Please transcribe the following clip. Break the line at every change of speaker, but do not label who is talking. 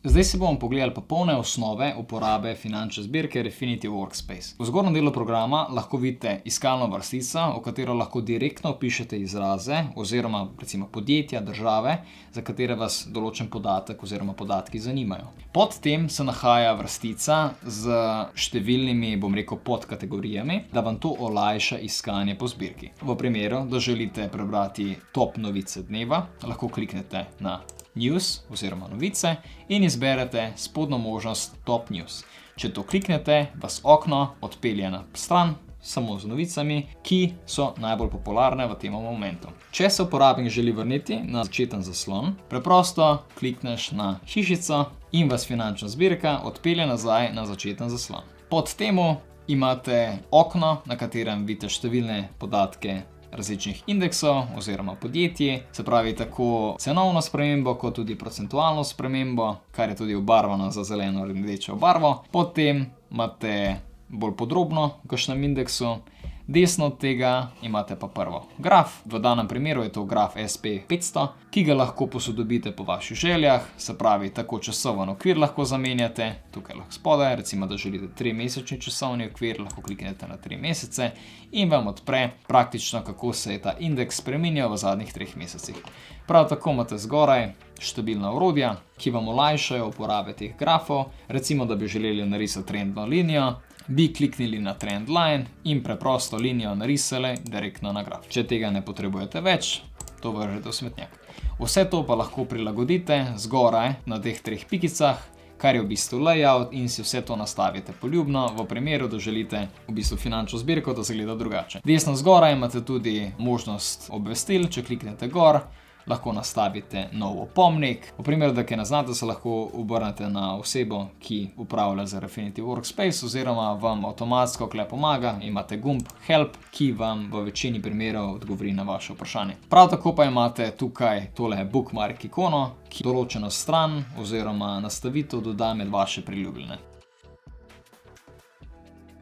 Zdaj si bomo pogledali popolne osnove uporabe finančne zbirke Refinity Workspace. V zgornjem delu programa lahko vidite iskalno vrstico, v katero lahko direktno vpišete izraze oziroma recimo podjetja, države, za katere vas določen podatek oziroma podatki zanimajo. Pod tem se nahaja vrstica z številnimi, podkategorijami, da vam to olajša iskanje po zbirki. V primeru, da želite prebrati top novice dneva, lahko kliknete na News oziroma novice in izberete spodnjo možnost Top News. Če to kliknete, vas okno odpelje na stran samo z novicami, ki so najbolj popularne v tem momentu. Če se uporabnik želi vrniti na začeten zaslon, preprosto klikneš na hišico in vas finančna zbirka odpelje nazaj na začeten zaslon. Pod temu imate okno, na katerem vidite številne podatke različnih indeksov oziroma podjetij, se pravi tako cenovno spremembo kot tudi procentualno spremembo, kar je tudi obarvano za zeleno in rdečo barvo. Potem imate bolj podrobno v kakšnem indeksu, desno od tega imate pa prvo graf, v danem primeru je to graf SP500, ki ga lahko posodobite po vaših željah, se pravi tako časoven okvir lahko zamenjate, tukaj lahko spodaj, recimo da želite 3-mesečni časovni okvir, lahko kliknete na 3 mesece in vam odpre praktično, kako se je ta indeks spreminjal v zadnjih 3 mesecih. Prav tako imate zgoraj številna orodja, ki vam olajšajo uporabe teh grafov, recimo da bi želeli narisati trendno linijo, bi kliknili na trend line in preprosto linijo narisali direktno na graf. Če tega ne potrebujete več, to vržete v smetnjak. Vse to pa lahko prilagodite zgoraj na teh 3 pikicah, kar je v bistvu layout in si vse to nastavite poljubno, v primeru, da želite v bistvu finančno zbirko, da izgleda drugače. Desno zgoraj imate tudi možnost obvestil, če kliknete gor, lahko nastavite nov opomnik. V primeru, da kaj ne znate, se lahko obrnete na osebo, ki upravlja z Refinity Workspace oziroma vam avtomatsko kle pomaga, imate gumb Help, ki vam v večini primerov odgovori na vaše vprašanje. Prav tako pa imate tukaj tole bookmark ikono, ki določeno stran oziroma nastavitev doda med vaše priljubljene.